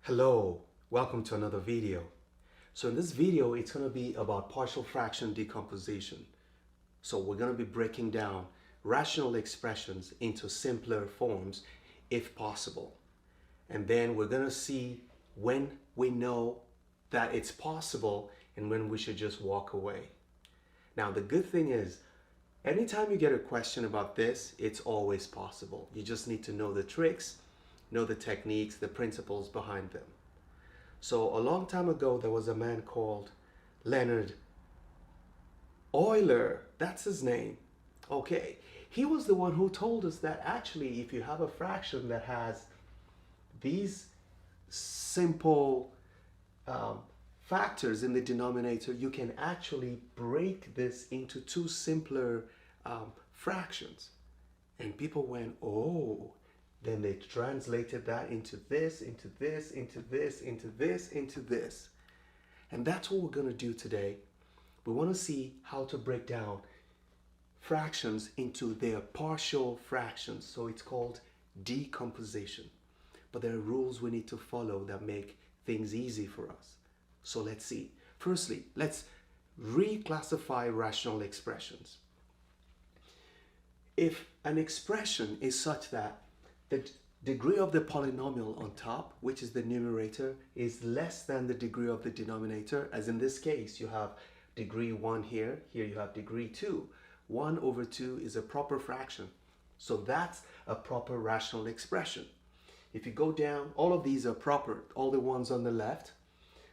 Hello, welcome to another video. So in this video, it's going to be about partial fraction decomposition. So we're going to be breaking down rational expressions into simpler forms if possible. And then we're going to see when we know that it's possible and when we should just walk away. Now, the good thing is, anytime you get a question about this, it's always possible. You just need to know the tricks, know the techniques, the principles behind them. So a long time ago, there was a man called Leonard Euler. That's his name. Okay. He was the one who told us that actually, if you have a fraction that has these simple factors in the denominator, you can actually break this into two simpler fractions. And people went, oh. Then they translated that into this, into this, into this, into this, into this. And that's what we're going to do today. We want to see how to break down fractions into their partial fractions. So it's called decomposition. But there are rules we need to follow that make things easy for us. So let's see. Firstly, let's reclassify rational expressions. If an expression is such that the degree of the polynomial on top, which is the numerator, is less than the degree of the denominator, as in this case, you have degree 1 here, here you have degree 2. 1 over 2 is a proper fraction. So that's a proper rational expression. If you go down, all of these are proper, all the ones on the left.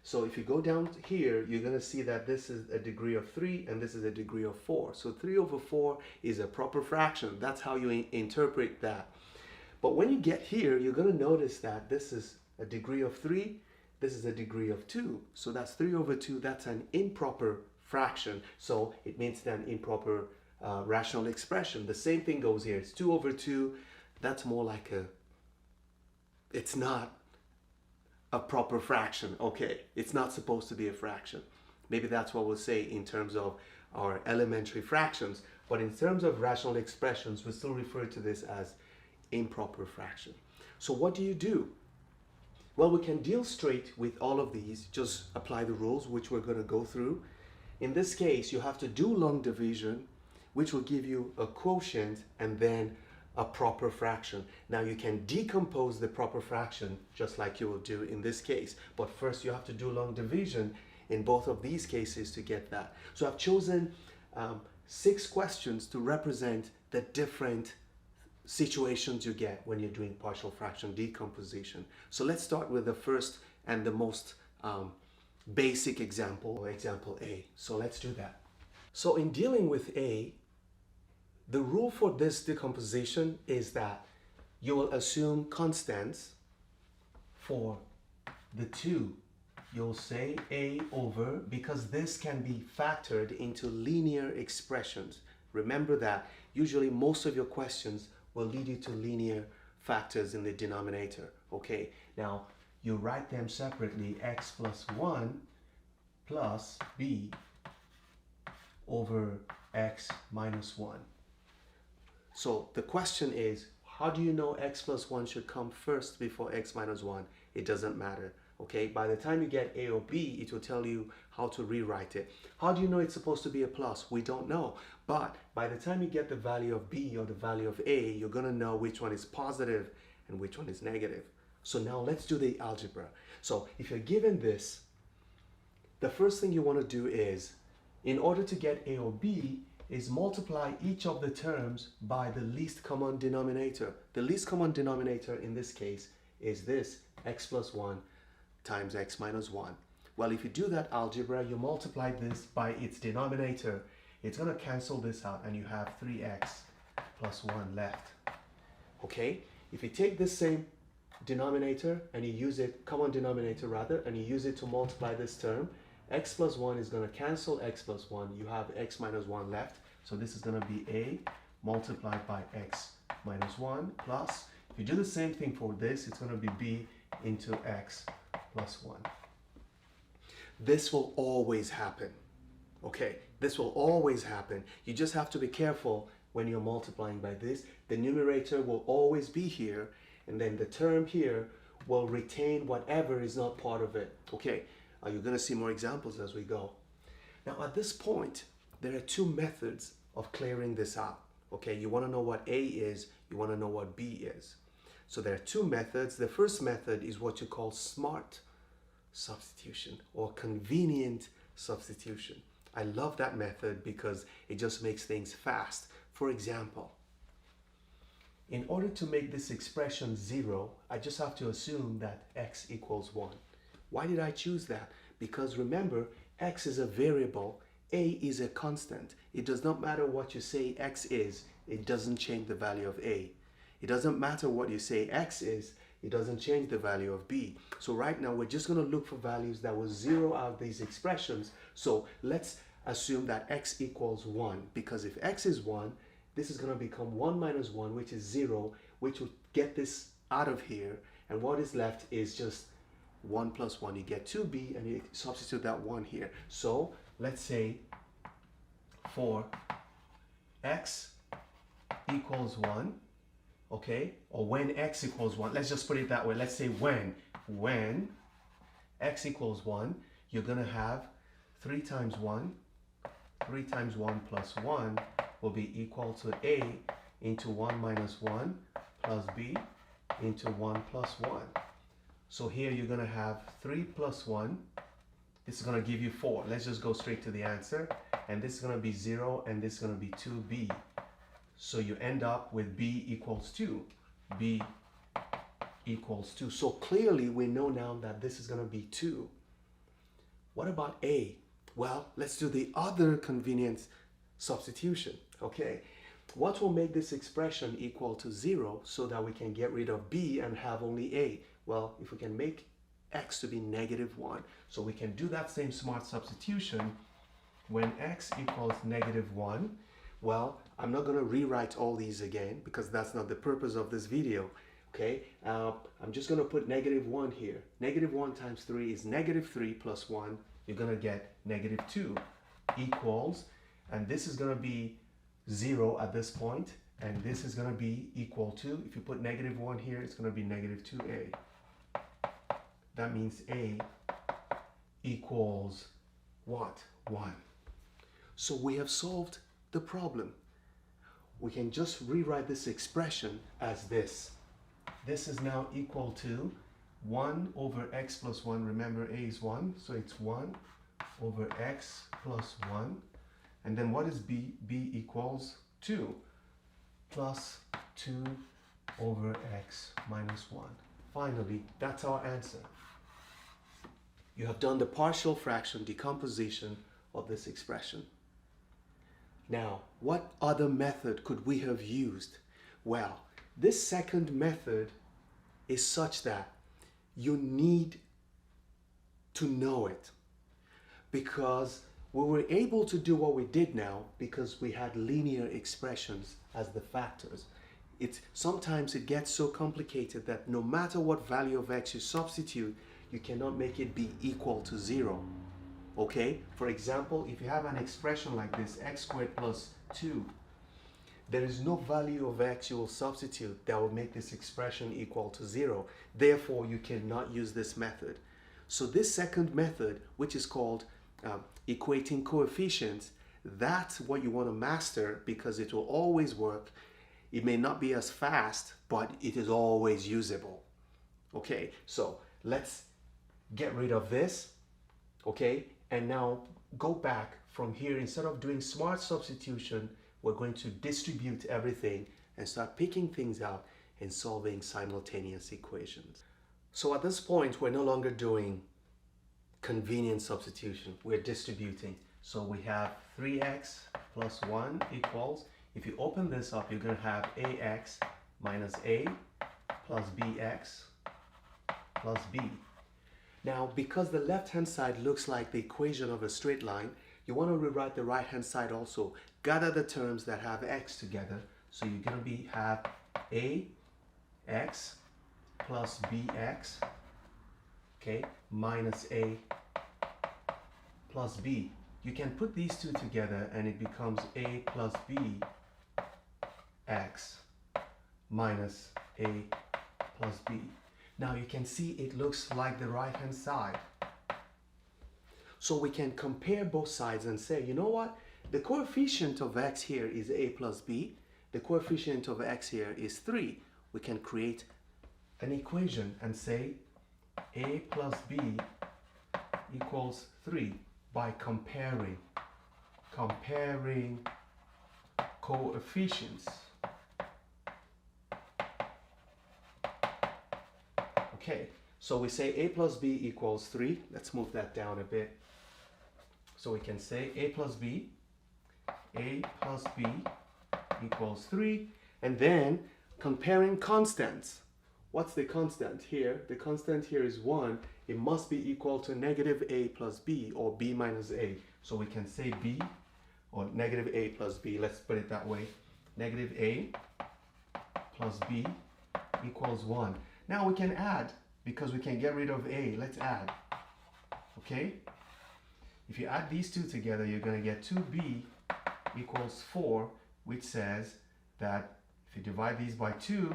So if you go down here, you're going to see that this is a degree of 3 and this is a degree of 4. So 3 over 4 is a proper fraction. That's how you interpret that. But when you get here, you're going to notice that this is a degree of 3, this is a degree of 2. So that's 3 over 2, that's an improper fraction. So it means an improper rational expression. The same thing goes here. It's 2 over 2, that's more like it's not a proper fraction. Okay, it's not supposed to be a fraction. Maybe that's what we'll say in terms of our elementary fractions. But in terms of rational expressions, we still refer to this as improper fraction. So what do you do? Well, we can deal straight with all of these. Just apply the rules, which we're going to go through. In this case, you have to do long division, which will give you a quotient and then a proper fraction. Now you can decompose the proper fraction just like you will do in this case. But first you have to do long division in both of these cases to get that. So I've chosen 6 questions to represent the different situations you get when you're doing partial fraction decomposition. So let's start with the first and the most basic example, example A. So let's do that. So in dealing with A, the rule for this decomposition is that you will assume constants for the 2. You'll say A over, because this can be factored into linear expressions. Remember that usually most of your questions will lead you to linear factors in the denominator. Okay, now you write them separately, x plus 1 plus b over x minus 1. So the question is, how do you know x plus 1 should come first before x minus 1? It doesn't matter. Okay, by the time you get A or B, it will tell you how to rewrite it. How do you know it's supposed to be a plus? We don't know. But by the time you get the value of B or the value of A, you're going to know which one is positive and which one is negative. So now let's do the algebra. So if you're given this, the first thing you want to do is, in order to get A or B, is multiply each of the terms by the least common denominator. The least common denominator in this case is this, x plus 1 times x minus 1. Well, if you do that algebra, you multiply this by its denominator, it's going to cancel this out and you have 3x plus 1 left. Okay, if you take this same denominator and you use it, common denominator rather, and you use it to multiply this term, x plus 1 is going to cancel x plus 1. You have x minus 1 left. So this is going to be A multiplied by x minus 1 plus, if you do the same thing for this, it's going to be B into x plus 1. This will always happen. Okay, this will always happen. You just have to be careful when you're multiplying by this. The numerator will always be here, and then the term here will retain whatever is not part of it. Okay, you're going to see more examples as we go. Now at this point, there are two methods of clearing this out. Okay, you want to know what A is, you want to know what B is. So there are two methods. The first method is what you call smart substitution or convenient substitution. I love that method because it just makes things fast. For example, in order to make this expression 0, I just have to assume that x equals 1. Why did I choose that? Because remember, x is a variable, a is a constant. It does not matter what you say x is, it doesn't change the value of a. It doesn't matter what you say x is, it doesn't change the value of b. So right now we're just going to look for values that will zero out these expressions. So let's assume that x equals 1, because if x is 1, this is going to become 1 minus 1, which is 0, which will get this out of here. And what is left is just 1 plus 1. You get 2b, and you substitute that 1 here. So let's say for x equals 1, okay, or when x equals 1, let's just put it that way. Let's say when x equals 1, you're going to have 3 times 1 plus 1 will be equal to a into 1 minus 1 plus b into 1 plus 1. So here you're going to have 3 plus 1. This is going to give you 4. Let's just go straight to the answer. And this is going to be 0, and this is going to be 2b. So you end up with b equals 2. b equals 2. So clearly we know now that this is going to be 2. What about a? Well, let's do the other convenience substitution. Okay, what will make this expression equal to 0 so that we can get rid of b and have only a? Well, if we can make x to be negative 1, so we can do that same smart substitution when x equals negative 1. Well, I'm not going to rewrite all these again because that's not the purpose of this video. Okay, I'm just going to put negative 1 here. Negative 1 times 3 is negative 3 plus 1. You're going to get negative 2 equals, and this is going to be 0 at this point, and this is going to be equal to, if you put negative 1 here, it's going to be negative 2a. That means a equals what? 1. So we have solved the problem. We can just rewrite this expression as this. This is now equal to 1 over x plus 1. Remember, a is 1, so it's 1 over x plus 1. And then what is b? b equals 2 plus 2 over x minus 1. Finally, that's our answer. You have done the partial fraction decomposition of this expression. Now, what other method could we have used? Well, this second method is such that you need to know it, because we were able to do what we did now because we had linear expressions as the factors. Sometimes it gets so complicated that no matter what value of x you substitute, you cannot make it be equal to 0. Okay, for example, if you have an expression like this, x squared plus 2, there is no value of x you will substitute that will make this expression equal to 0. Therefore, you cannot use this method. So this second method, which is called equating coefficients, that's what you want to master because it will always work. It may not be as fast, but it is always usable. Okay, so let's get rid of this. Okay, and now go back from here. Instead of doing smart substitution, we're going to distribute everything and start picking things out and solving simultaneous equations. So at this point, we're no longer doing convenient substitution. We're distributing. So we have 3x plus 1 equals, if you open this up, you're going to have ax minus a plus bx plus b. Now, because the left-hand side looks like the equation of a straight line, you want to rewrite the right-hand side also. Gather the terms that have x together. So you're going to have ax plus bx, okay, minus a plus b. You can put these two together and it becomes a plus b x minus a plus b. Now you can see it looks like the right hand side. So we can compare both sides and say, you know what? The coefficient of x here is a plus b. The coefficient of x here is 3. We can create an equation and say a plus b equals 3 by comparing coefficients. Okay, so we say a plus b equals 3. Let's move that down a bit. So we can say a plus b equals 3. And then comparing constants. What's the constant here? The constant here is 1. It must be equal to negative a plus b, or b minus a. So we can say b, or negative a plus b. Let's put it that way. Negative a plus b equals 1. Now we can add, because we can get rid of a. Let's add. Okay? If you add these two together, you're going to get 2b equals 4, which says that if you divide these by 2,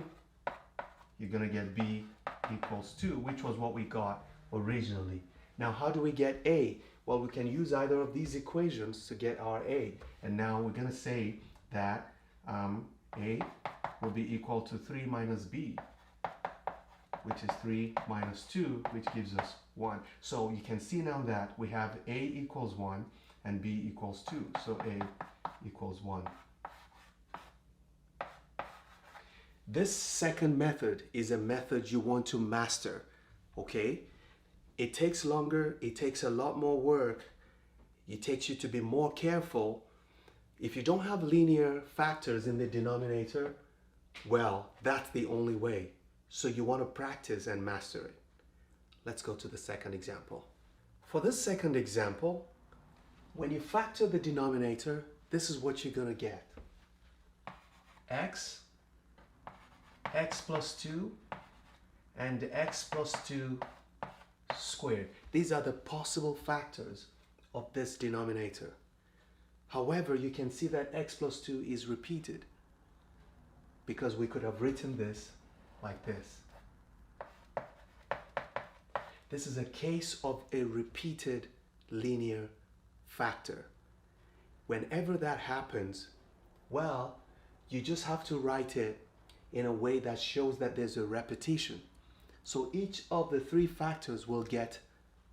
you're going to get b equals 2, which was what we got originally. Now, how do we get a? Well, we can use either of these equations to get our a. And now we're going to say that a will be equal to 3 minus b, which is 3 minus 2, which gives us 1. So you can see now that we have a equals 1 and b equals 2. So a equals 1. This second method is a method you want to master, okay? It takes longer, it takes a lot more work, it takes you to be more careful. If you don't have linear factors in the denominator, well, that's the only way. So you want to practice and master it. Let's go to the second example. For this second example, when you factor the denominator, this is what you're going to get. x plus 2, and x plus 2 squared. These are the possible factors of this denominator. However, you can see that x plus 2 is repeated, because we could have written this like this. This is a case of a repeated linear factor. Whenever that happens, well, you just have to write it in a way that shows that there's a repetition. So each of the three factors will get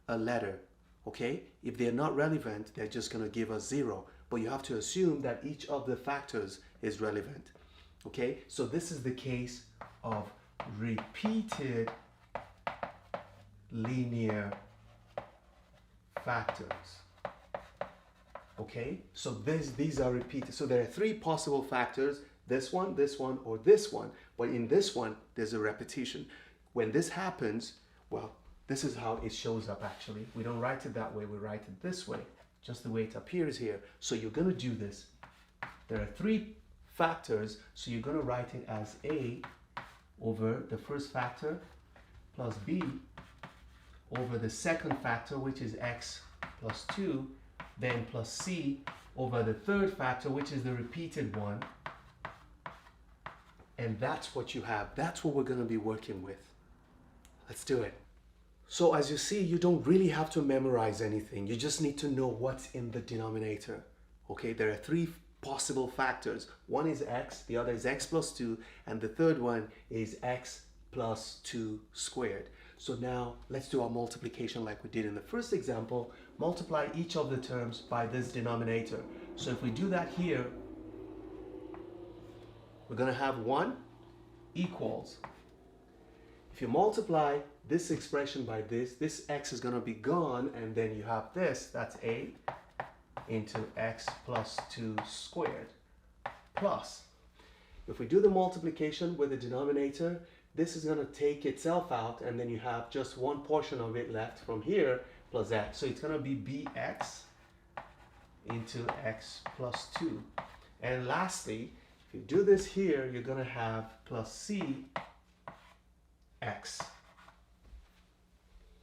a letter, okay? If they're not relevant, they're just going to give us 0. But you have to assume that each of the factors is relevant, okay? So this is the case of repeated linear factors, okay? So these are repeated. So there are three possible factors: this one, or this one. But in this one, there's a repetition. When this happens, well, this is how it shows up actually. We don't write it that way, we write it this way, just the way it appears here. So you're going to do this. There are three factors, so you're going to write it as a over the first factor plus b over the second factor, which is x plus 2, then plus c over the third factor, which is the repeated one. And that's what you have. That's what we're going to be working with. Let's do it. So as you see, you don't really have to memorize anything. You just need to know what's in the denominator. Okay, there are three possible factors. One is x, the other is x plus 2, and the third one is x plus 2 squared. So now let's do our multiplication like we did in the first example. Multiply each of the terms by this denominator. So if we do that here, we're going to have 1 equals. If you multiply this expression by this x is going to be gone, and then you have this, that's a into x plus 2 squared, plus, if we do the multiplication with the denominator, this is going to take itself out, and then you have just one portion of it left from here, plus x. So it's going to be bx into x plus 2. And lastly, if you do this here, you're going to have plus c x.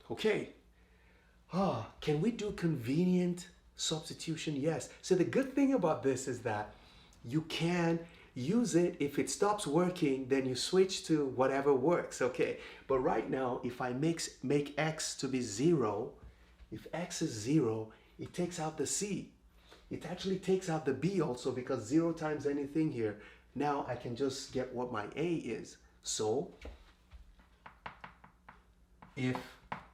Okay. Can we do convenient substitution? Yes. So the good thing about this is that you can use it. If it stops working, then you switch to whatever works, okay? But right now, if I make x to be 0, if x is 0, it takes out the c. It actually takes out the b also, because 0 times anything here. Now I can just get what my a is. So if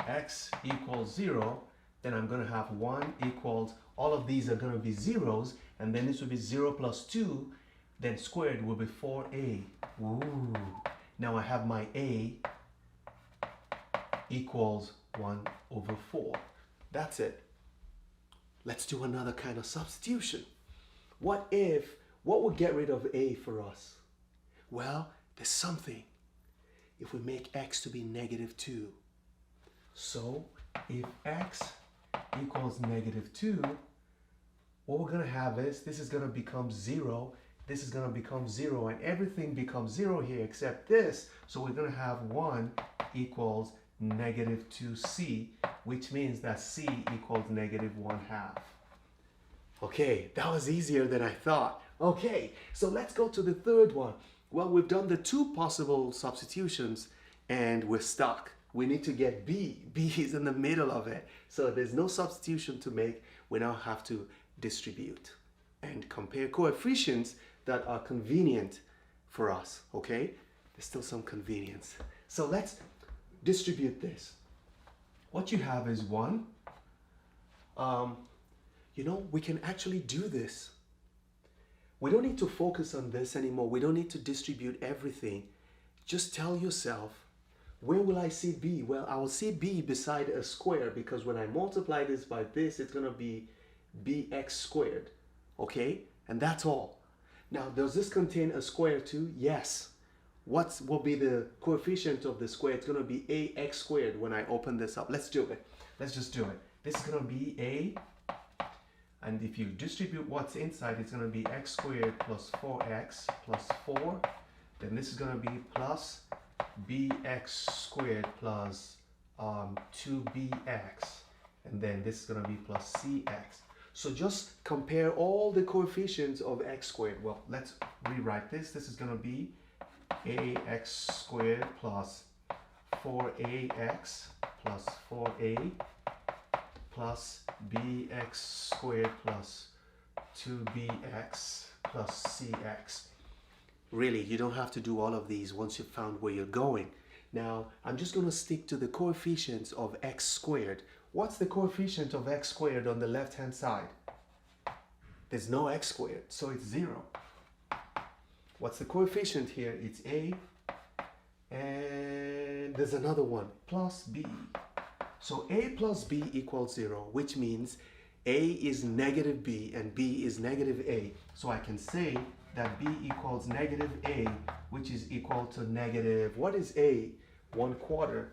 x equals 0, then I'm going to have 1 equals, all of these are going to be zeros, and then this will be 0 plus 2, then squared will be 4a. Ooh. Now I have my a equals 1 over 4. That's it. Let's do another kind of substitution. What would get rid of a for us? Well, there's something. If we make x to be -2. So if x equals -2, what we're going to have is, this is going to become 0, this is going to become 0, and everything becomes 0 here except this. So we're going to have 1 equals -2c, which means that c equals -1/2. Okay, that was easier than I thought. Okay, so let's go to the third one. Well, we've done the 2 possible substitutions and we're stuck. We need to get b. b is in the middle of it. So there's no substitution to make. We now have to distribute and compare coefficients that are convenient for us, okay? There's still some convenience. So let's distribute this. What you have is 1. You know, we can actually do this. We don't need to focus on this anymore. We don't need to distribute everything. Just tell yourself, where will I see b? Well, I will see b beside a square, because when I multiply this by this, it's going to be bx squared. Okay? And that's all. Now, does this contain a square too? Yes. What will be the coefficient of the square? It's going to be ax squared when I open this up. Let's do it. Let's just do it. This is going to be a, and if you distribute what's inside, it's going to be x squared plus 4x plus 4. Then this is going to be plus bx squared plus 2bx. And then this is going to be plus cx. So just compare all the coefficients of x squared. Well, let's rewrite this. This is going to be ax squared plus 4ax plus 4a plus bx squared plus 2bx plus cx. Really, you don't have to do all of these once you've found where you're going. Now, I'm just going to stick to the coefficients of x squared. What's the coefficient of x squared on the left-hand side? There's no x squared, so it's 0. What's the coefficient here? It's a, and there's another one, plus b. So a plus b equals 0, which means a is negative b and b is negative a. So I can say that b equals negative a, which is equal to negative, what is a? 1/4.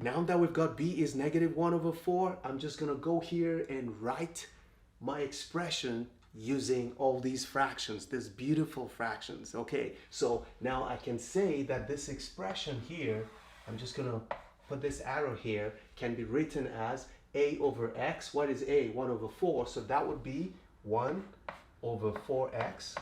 Now that we've got b is -1/4, I'm just going to go here and write my expression using all these fractions, these beautiful fractions. Okay, so now I can say that this expression here, I'm just going to put this arrow here, can be written as a over x. What is a? 1/4. So that would be 1/4x.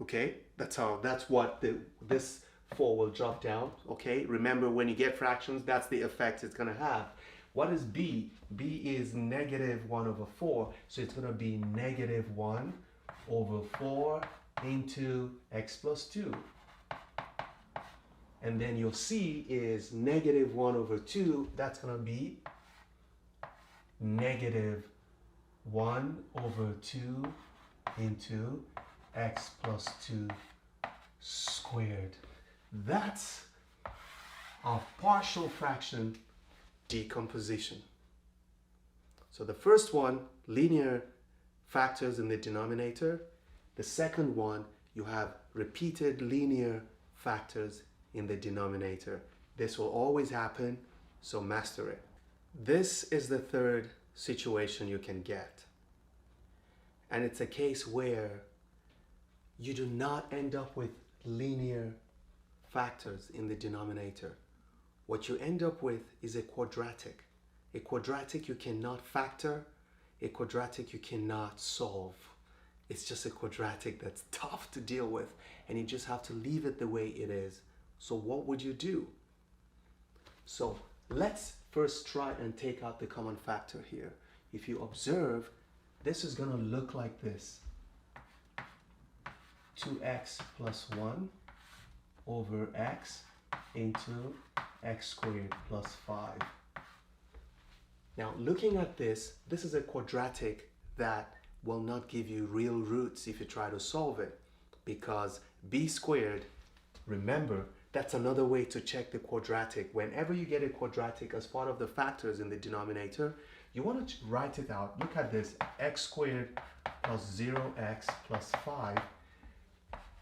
Okay, that's what this 4 will drop down. Okay, remember, when you get fractions, that's the effect it's going to have. What is b? b is -1/4, so it's going to be -1/4 into x plus 2. And then your c is -1/2, that's going to be -1/2 into x plus 2 squared. That's our partial fraction decomposition. So the first one, linear factors in the denominator. The second one, you have repeated linear factors in the denominator. This will always happen So master it. This is the third situation you can get. And it's a case where you do not end up with linear factors in the denominator. What you end up with is a quadratic. A quadratic you cannot factor, a quadratic you cannot solve. It's just a quadratic that's tough to deal with, and you just have to leave it the way it is. So what would you do? So let's first try and take out the common factor here. If you observe, this is going to look like this. 2x plus 1 over x into x squared plus 5. Now looking at this, this is a quadratic that will not give you real roots if you try to solve it, because b squared, remember, that's another way to check the quadratic. Whenever you get a quadratic as part of the factors in the denominator, you want to write it out. Look at this, x squared plus 0x plus 5.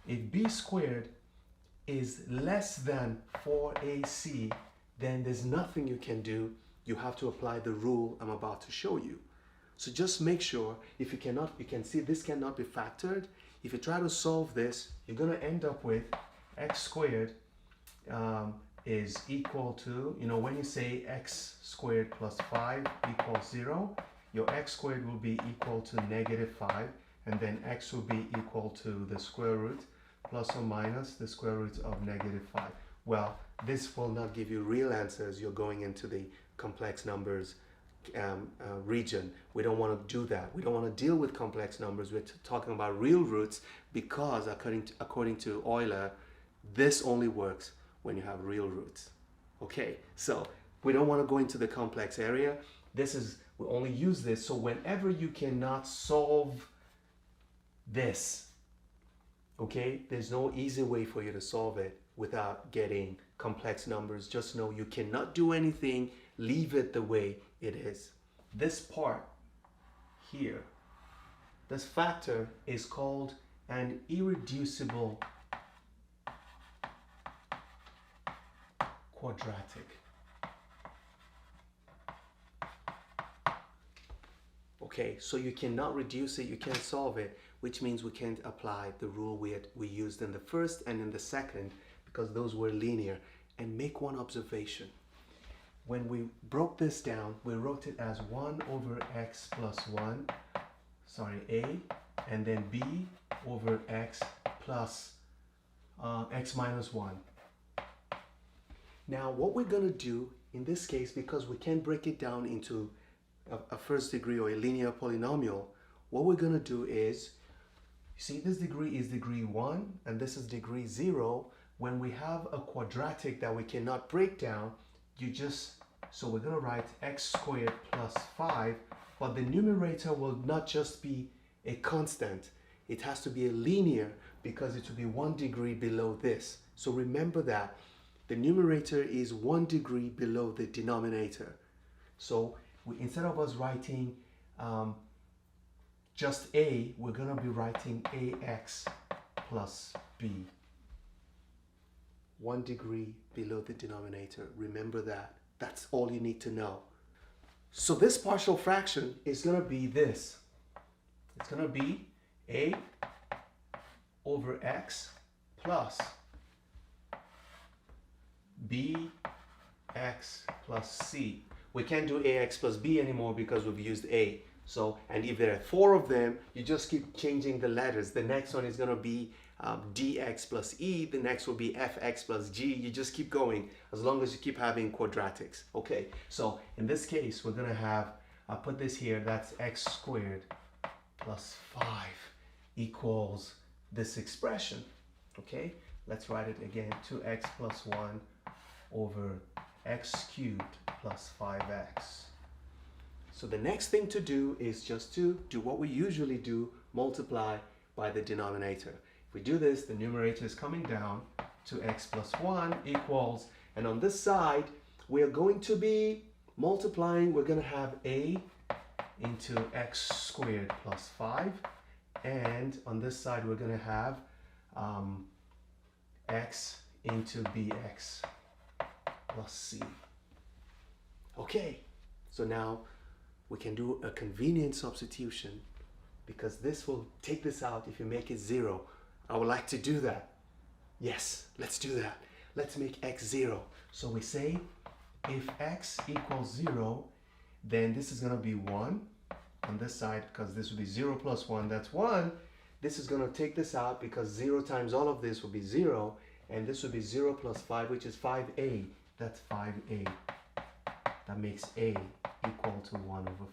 If b squared is less than 4ac, then there's nothing you can do. You have to apply the rule I'm about to show you. So just make sure, if you cannot, you can see this cannot be factored. If you try to solve this, you're going to end up with x squared is equal to, when you say x squared plus 5 equals 0, your x squared will be equal to -5, and then x will be equal to the square root plus or minus the square root of -5. Well, this will not give you real answers. You're going into the complex numbers region. We don't want to do that. We don't want to deal with complex numbers. We're talking about real roots, because according to Euler, this only works when you have real roots. Okay, so we don't want to go into the complex area. We only use this so whenever you cannot solve this, okay, there's no easy way for you to solve it without getting complex numbers. Just know you cannot do anything. Leave it the way it is. This part here, this factor is called an irreducible quadratic. Okay, so you cannot reduce it, you can't solve it, which means we can't apply the rule we used in the first and in the second, because those were linear. And make one observation. When we broke this down, we wrote it as 1 over x plus 1, a, and then b over x plus x minus 1. Now what we're going to do in this case, because we can't break it down into a first degree or a linear polynomial, what we're going to do is, you see this degree is degree 1 and this is degree 0. When we have a quadratic that we cannot break down, so we're going to write x squared plus 5, but the numerator will not just be a constant. It has to be a linear, because it will be 1 degree below this. So remember that the numerator is 1 degree below the denominator. So instead of us writing just a, we're going to be writing ax plus b. 1 degree below the denominator. Remember that. That's all you need to know. So this partial fraction is going to be this. It's going to be a over x plus bx plus c. We can't do ax plus b anymore because we've used a. So, and if there are 4 of them, you just keep changing the letters. The next one is going to be dx plus e, the next will be fx plus g. You just keep going as long as you keep having quadratics. Okay, so in this case, we're going to have, I'll put this here, that's x squared plus 5 equals this expression. Okay, let's write it again, 2x plus 1 over x cubed plus 5x. So the next thing to do is just to do what we usually do, multiply by the denominator. If we do this, the numerator is coming down, 2x plus 1 equals, and on this side, we are going to be multiplying, we're going to have a into x squared plus 5, and on this side, we're going to have x into bx plus c. Okay, so now we can do a convenient substitution because this will take this out if you make it 0. I would like to do that. Yes, let's do that. Let's make x 0. So we say if x equals 0, then this is going to be 1 on this side because this would be 0 plus 1, that's 1. This is going to take this out because 0 times all of this will be 0, and this would be 0 plus 5, which is 5a. That's 5a. That makes a equal to 1 over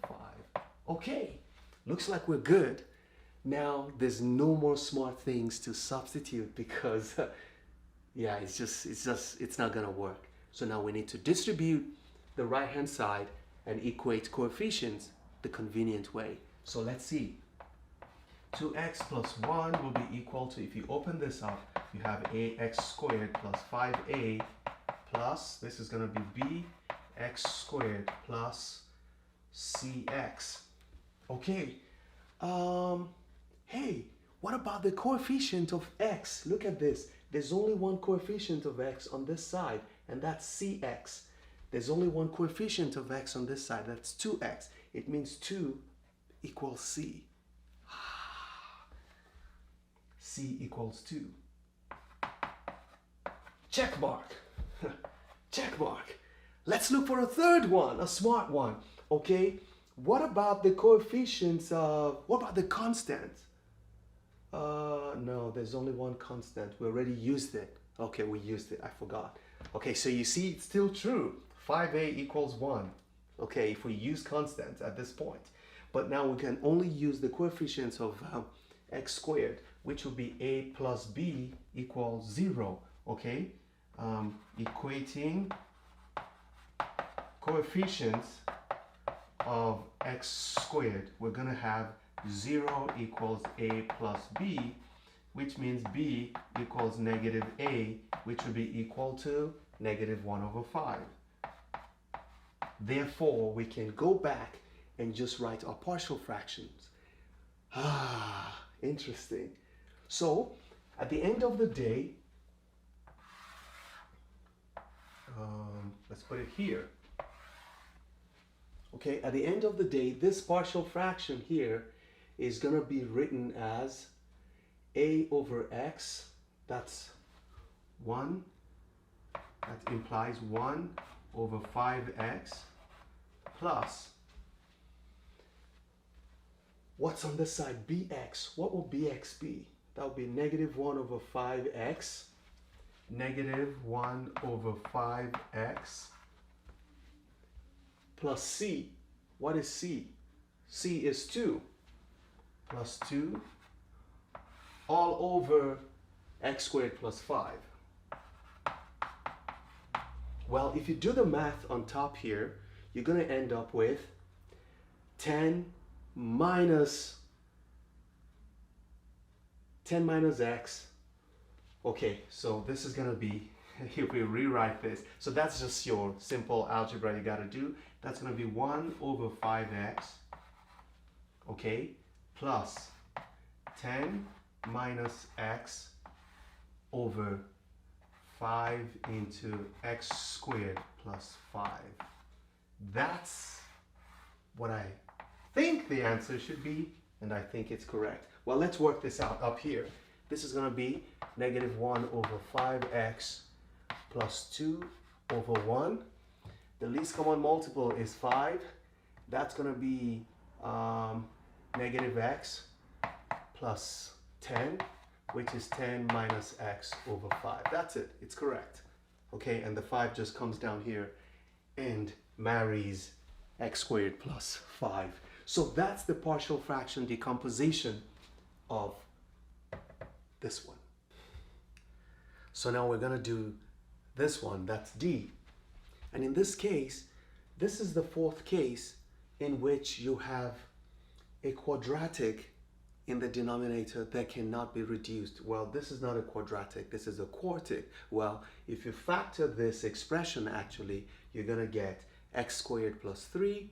5. Okay, looks like we're good. Now there's no more smart things to substitute because yeah, it's not gonna work. So now we need to distribute the right hand side and equate coefficients the convenient way. So let's see. 2x plus 1 will be equal to, if you open this up, you have ax squared plus 5a plus, this is going to be bx squared plus cx. Okay. Hey, what about the coefficient of x? Look at this. There's only one coefficient of x on this side, and that's cx. There's only one coefficient of x on this side, that's 2x. It means 2 equals c. C equals 2. Check mark. Check mark. Let's look for a third one, a smart one. Okay, what about the coefficients of, what about the constants? No, there's only one constant. We already used it. Okay, we used it. I forgot. Okay, so you see, it's still true. 5a equals 1. Okay, if we use constants at this point. But now we can only use the coefficients of x squared, which will be a plus b equals 0. Okay, equating coefficients of x squared, we're going to have 0 equals a plus b, which means b equals negative a, which will be equal to negative 1 over 5. Therefore, we can go back and just write our partial fractions. Interesting. So, at the end of the day, let's put it here. Okay, at the end of the day, this partial fraction here is going to be written as a over x, that's 1, that implies 1 over 5x plus, what's on this side, bx. What will bx be? That would be negative 1 over 5x, negative 1 over 5x plus c. What is c? c is 2 plus 2 all over x squared plus 5. Well, if you do the math on top here, you're going to end up with 10 minus x. Okay, so this is going to be, if we rewrite this, so that's just your simple algebra you got to do. That's going to be 1 over 5x, okay, plus 10 minus x over 5 into x squared plus 5. That's what I think the answer should be, and I think it's correct. Well, let's work this out up here. This is going to be negative 1 over 5x plus 2 over 1. The least common multiple is 5. That's going to be negative x plus 10, which is 10 minus x over 5. That's it. It's correct. Okay, and the 5 just comes down here and marries x squared plus 5. So that's the partial fraction decomposition of this one. So now we're going to do this one, that's D. And in this case, this is the fourth case in which you have a quadratic in the denominator that cannot be reduced. Well, this is not a quadratic, this is a quartic. Well, if you factor this expression, actually, you're going to get x squared plus 3,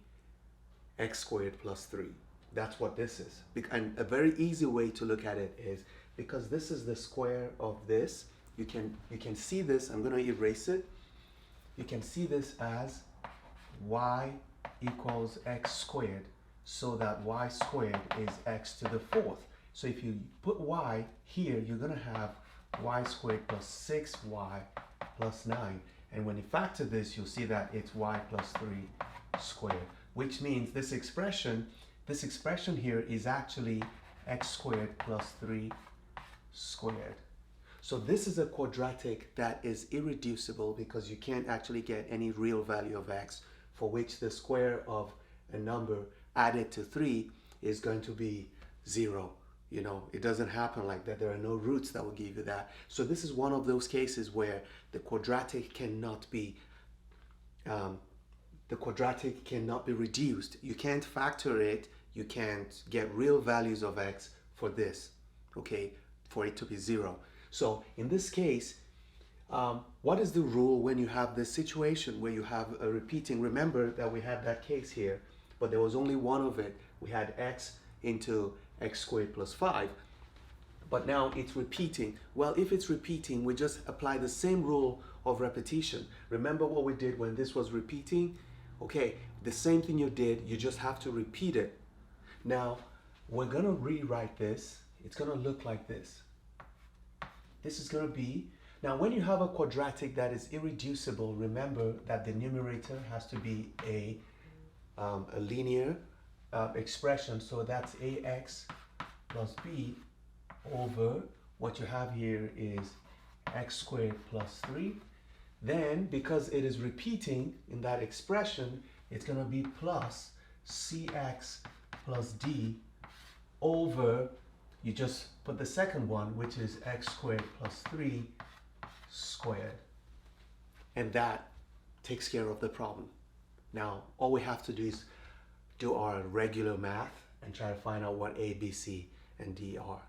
x squared plus 3. That's what this is. And a very easy way to look at it is, because this is the square of this, you can see this. I'm going to erase it. You can see this as y equals x squared, so that y squared is x to the fourth. So if you put y here, you're going to have y squared plus 6y plus 9. And when you factor this, you'll see that it's y plus 3 squared, which means this expression here is actually x squared plus 3 squared. So this is a quadratic that is irreducible because you can't actually get any real value of x for which the square of a number added to 3 is going to be 0. You know, it doesn't happen like that. There are no roots that will give you that. So this is one of those cases where the quadratic cannot be reduced. You can't factor it. You can't get real values of x for this, okay, for it to be 0. So in this case, what is the rule when you have this situation where you have a repeating? Remember that we had that case here, but there was only one of it. We had x into x squared plus 5, but now it's repeating. Well, if it's repeating, we just apply the same rule of repetition. Remember what we did when this was repeating? Okay, the same thing you did, you just have to repeat it. Now, we're going to rewrite this. It's going to look like this. This is going to be, now when you have a quadratic that is irreducible, remember that the numerator has to be a linear expression. So that's ax plus b over what you have here is x squared plus 3. Then, because it is repeating in that expression, it's going to be plus cx plus d over, you just put the second one, which is x squared plus 3 squared. And that takes care of the problem. Now, all we have to do is do our regular math and try to find out what a, b, c, and d are.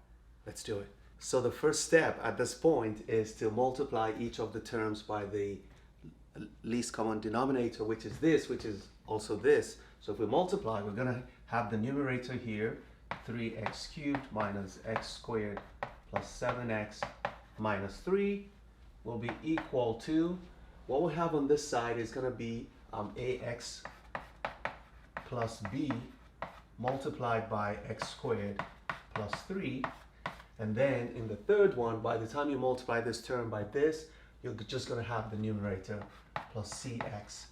Let's do it. So the first step at this point is to multiply each of the terms by the least common denominator, which is this, which is also this. So if we multiply, we're going to have the numerator here, 3x cubed minus x squared plus 7x minus 3 will be equal to, what we have on this side is going to be ax plus b multiplied by x squared plus 3. And then in the third one, by the time you multiply this term by this, you're just going to have the numerator plus cx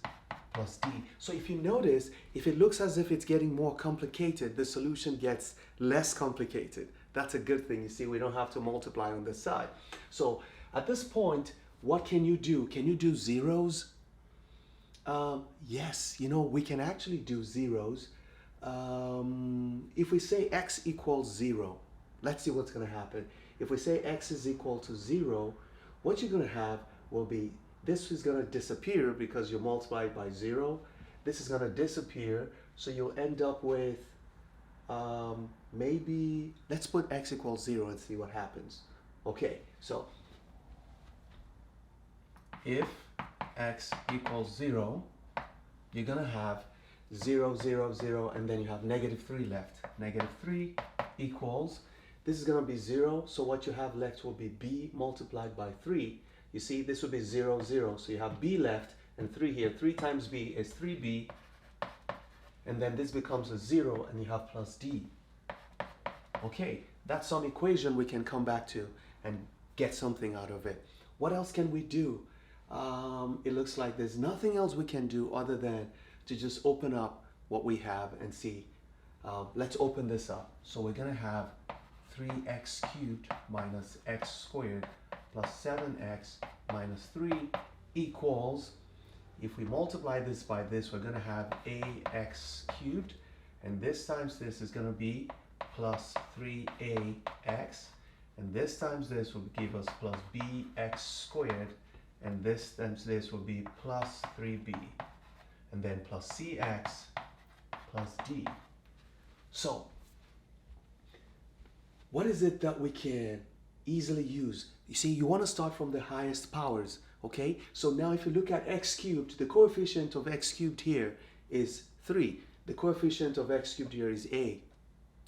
plus d. So if you notice, if it looks as if it's getting more complicated, the solution gets less complicated. That's a good thing. You see, we don't have to multiply on this side. So at this point, what can you do? Can you do zeros? Yes, you know, we can actually do zeros. If we say x equals 0, let's see what's going to happen. If we say x is equal to 0, what you're going to have will be, this is going to disappear because you multiply it by 0. This is going to disappear, so you'll end up with maybe, let's put x equals 0 and see what happens. Okay, so if x equals 0, you're going to have 0, 0, 0, and then you have negative 3 left. Negative 3 equals, this is going to be 0, so what you have left will be b multiplied by 3. You see, this would be 0, 0, so you have b left and 3 here. 3 times b is 3b, and then this becomes a 0, and you have plus d. Okay, that's some equation we can come back to and get something out of it. What else can we do? It looks like there's nothing else we can do other than to just open up what we have and see. Let's open this up. So we're going to have 3x cubed minus x squared plus 7x minus 3 equals, if we multiply this by this, we're going to have ax cubed, and this times this is going to be plus 3ax, and this times this will give us plus bx squared, and this times this will be plus 3b, and then plus cx plus d. So what is it that we can easily use? You see, you want to start from the highest powers, okay? So now if you look at x cubed, the coefficient of x cubed here is 3. The coefficient of x cubed here is a.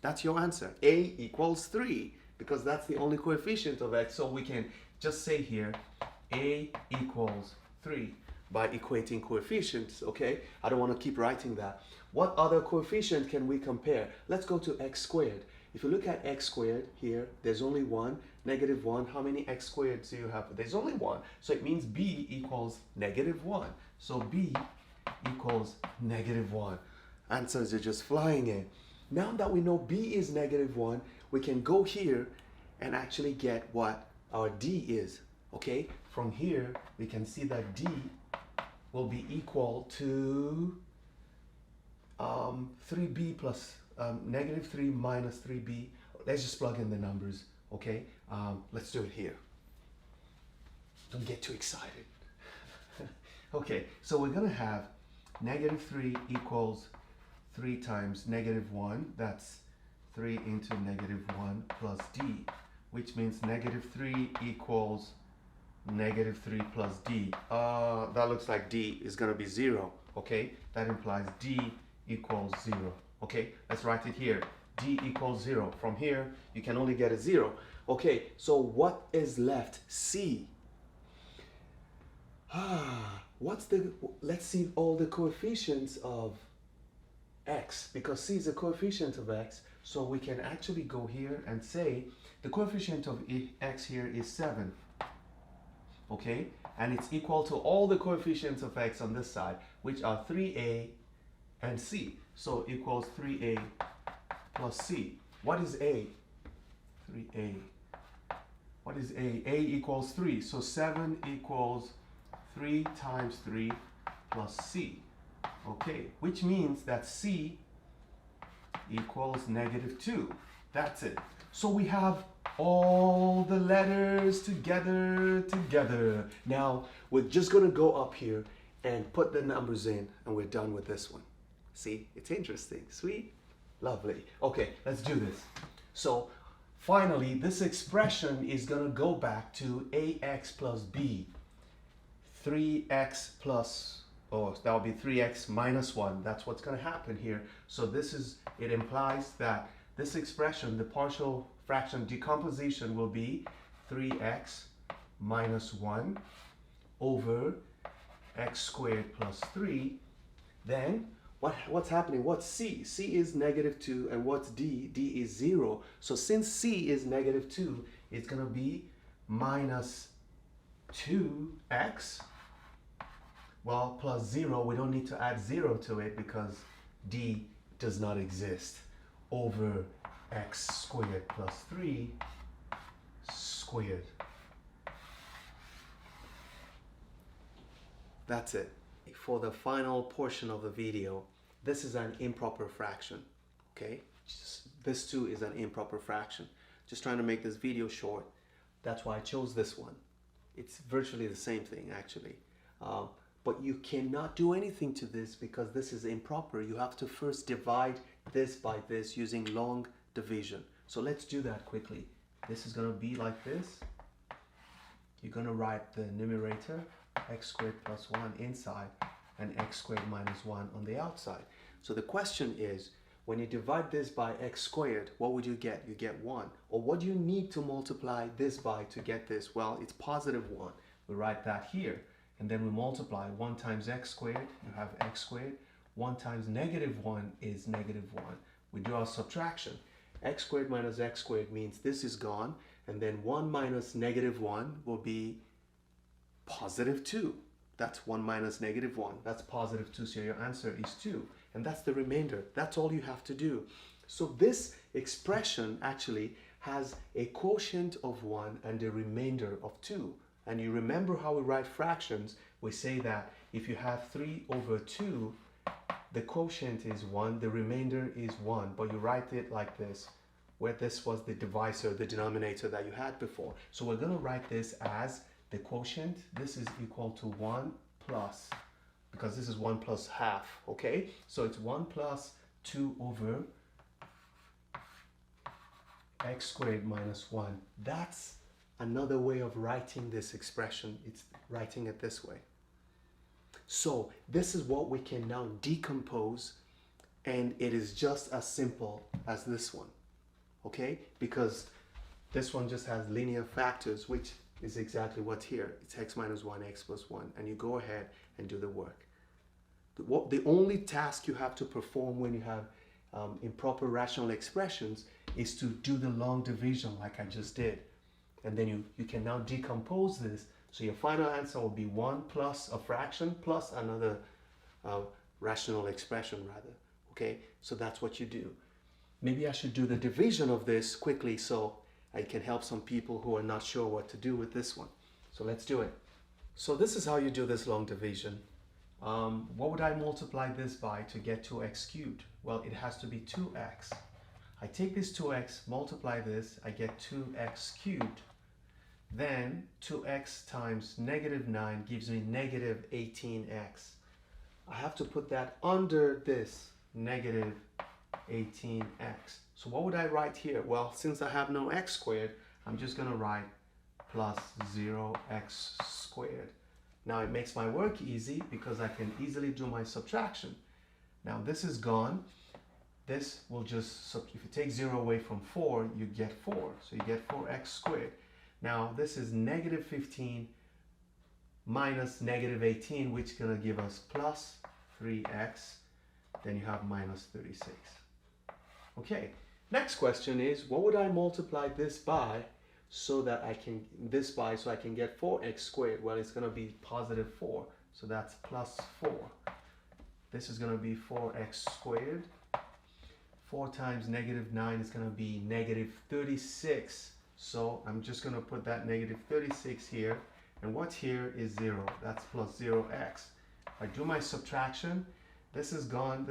That's your answer. A equals 3, because that's the only coefficient of x. So we can just say here, a equals 3. by equating coefficients, okay? I don't want to keep writing that. What other coefficient can we compare? Let's go to x squared. If you look at x squared here, there's only one, negative 1. How many x squared do you have? There's only one. So it means b equals negative 1. So b equals negative 1. Answers are just flying in. Now that we know b is negative 1, we can go here and actually get what our d is, okay? From here, we can see that d will be equal to 3b plus negative 3 minus 3b. Let's just plug in the numbers, okay? Let's do it here. Don't get too excited. Okay, so we're going to have negative 3 equals 3 times negative 1. That's 3 into negative 1 plus d, which means negative 3 equals negative 3 plus d. That looks like d is going to be 0, okay? That implies d equals 0, okay? Let's write it here. D equals 0. From here, you can only get a 0. Okay, so what is left? C. Let's see all the coefficients of x, because c is a coefficient of x, so we can actually go here and say the coefficient of x here is 7, okay, and it's equal to all the coefficients of x on this side, which are 3a and c, so equals 3a plus c. What is a? 3a. What is a? A equals 3, so 7 equals 3 times 3 plus c. Okay, which means that c equals negative 2. That's it. So we have all the letters together. Now, we're just going to go up here and put the numbers in, and we're done with this one. See, it's interesting. Sweet. Lovely. Okay, let's do this. So, finally, this expression is going to go back to ax plus b. 3x plus, that would be 3x minus 1. That's what's going to happen here. So it implies that this expression, the partial fraction decomposition, will be 3x minus 1 over x squared plus 3. Then, what's happening? What's c? C is negative 2, and what's d? D is 0. So since c is negative 2, it's going to be minus 2x. Well, plus 0, we don't need to add 0 to it because d does not exist, over x squared plus 3 squared. That's it. For the final portion of the video, this is an improper fraction, okay? This too is an improper fraction. Just trying to make this video short. That's why I chose this one. It's virtually the same thing, actually. But you cannot do anything to this because this is improper. You have to first divide this by this using long division. So let's do that quickly. This is going to be like this. You're going to write the numerator, x squared plus 1 inside, and x squared minus 1 on the outside. So the question is, when you divide this by x squared, what would you get? You get 1. Or what do you need to multiply this by to get this? Well, it's positive 1. We write that here. And then we multiply 1 times x squared, you have x squared. 1 times negative 1 is negative 1. We do our subtraction. X squared minus x squared means this is gone. And then 1 minus negative 1 will be positive 2. That's 1 minus negative 1. That's positive 2. So your answer is 2. And that's the remainder. That's all you have to do. So this expression actually has a quotient of 1 and a remainder of 2. And you remember how we write fractions. We say that if you have 3 over 2, the quotient is 1, the remainder is 1. But you write it like this, where this was the divisor, the denominator that you had before. So we're going to write this as the quotient. This is equal to 1 plus, because this is 1 plus half, okay? So it's 1 plus 2 over x squared minus 1. That's another way of writing this expression. It's writing it this way. So this is what we can now decompose, and it is just as simple as this one, okay? Because this one just has linear factors, which is exactly what's here. It's x minus 1, x plus 1. And you go ahead and do the work. The only task you have to perform when you have improper rational expressions is to do the long division like I just did. And then you can now decompose this. So your final answer will be 1 plus a fraction plus another rational expression rather. Okay, so that's what you do. Maybe I should do the division of this quickly so I can help some people who are not sure what to do with this one. So let's do it. So this is how you do this long division. What would I multiply this by to get 2x cubed? Well, it has to be 2x. I take this 2x, multiply this, I get 2x cubed. Then 2x times negative 9 gives me negative 18x. I have to put that under this negative 18x. So what would I write here? Well, since I have no x squared, I'm just going to write plus 0x squared. Now it makes my work easy because I can easily do my subtraction. Now this is gone. This will just, if you take 0 away from 4, you get 4. So you get 4x squared. Now this is negative 15 minus negative 18, which is going to give us plus 3x. Then you have minus 36. Okay, next question is, what would I multiply this by so that I can, so I can get 4x squared? Well, it's going to be positive 4. So that's plus 4. This is going to be 4x squared. 4 times negative 9 is going to be negative 36. So I'm just going to put that negative 36 here. And what's here is 0. That's plus 0x. If I do my subtraction, this is gone,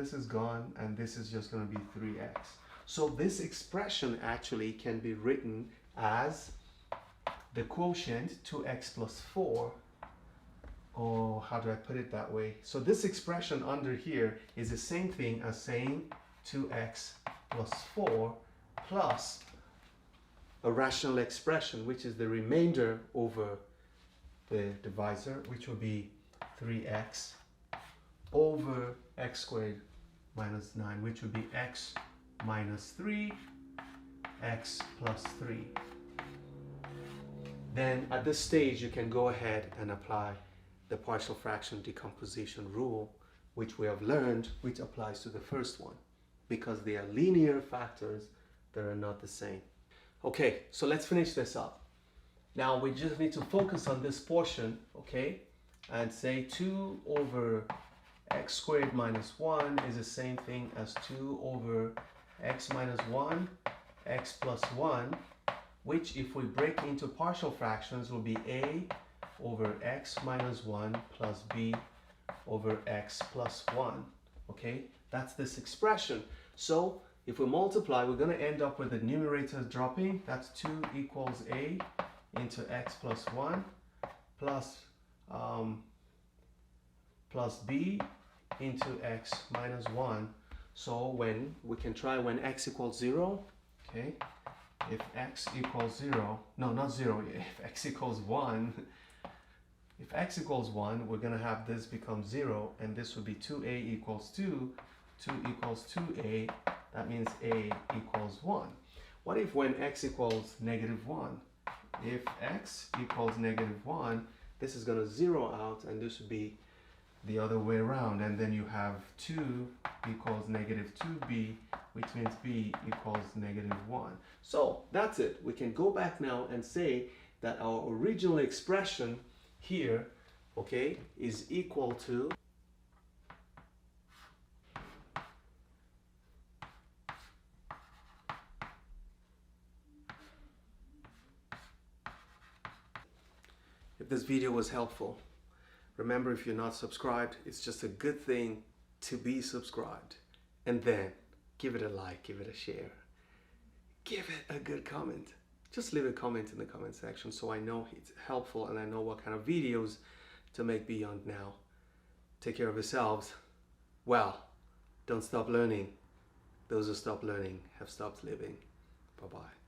and this is just going to be 3x. So this expression actually can be written as the quotient 2x plus 4. Oh, how do I put it that way? So this expression under here is the same thing as saying 2x plus 4 plus a rational expression, which is the remainder over the divisor, which will be 3x over x squared minus 9, which would be x minus 3, x plus 3. Then at this stage, you can go ahead and apply the partial fraction decomposition rule, which we have learned, which applies to the first one, because they are linear factors that are not the same. Okay, so let's finish this up. Now we just need to focus on this portion, okay, and say 2 over x squared minus 1 is the same thing as 2 over x minus 1, x plus 1, which if we break into partial fractions will be a over x minus 1 plus b over x plus 1. Okay, that's this expression. So if we multiply, we're going to end up with the numerator dropping. That's 2 equals a into x plus 1 plus b into x minus 1. So when we can try when x equals 0, okay, if x equals 0, no, not 0, if x equals 1, if x equals 1, we're going to have this become 0, and this would be 2a equals 2, 2 equals 2a, that means a equals 1. What if when x equals negative 1? If x equals negative 1, this is going to 0 out, and this would be the other way around, and then you have 2 equals negative 2b, which means b equals negative 1. So that's it. We can go back now and say that our original expression here, okay, is equal to If this video was helpful, remember, if you're not subscribed, it's just a good thing to be subscribed. And then give it a like, give it a share, give it a good comment. Just leave a comment in the comment section so I know it's helpful and I know what kind of videos to make beyond now. Take care of yourselves. Well, don't stop learning. Those who stop learning have stopped living. Bye-bye.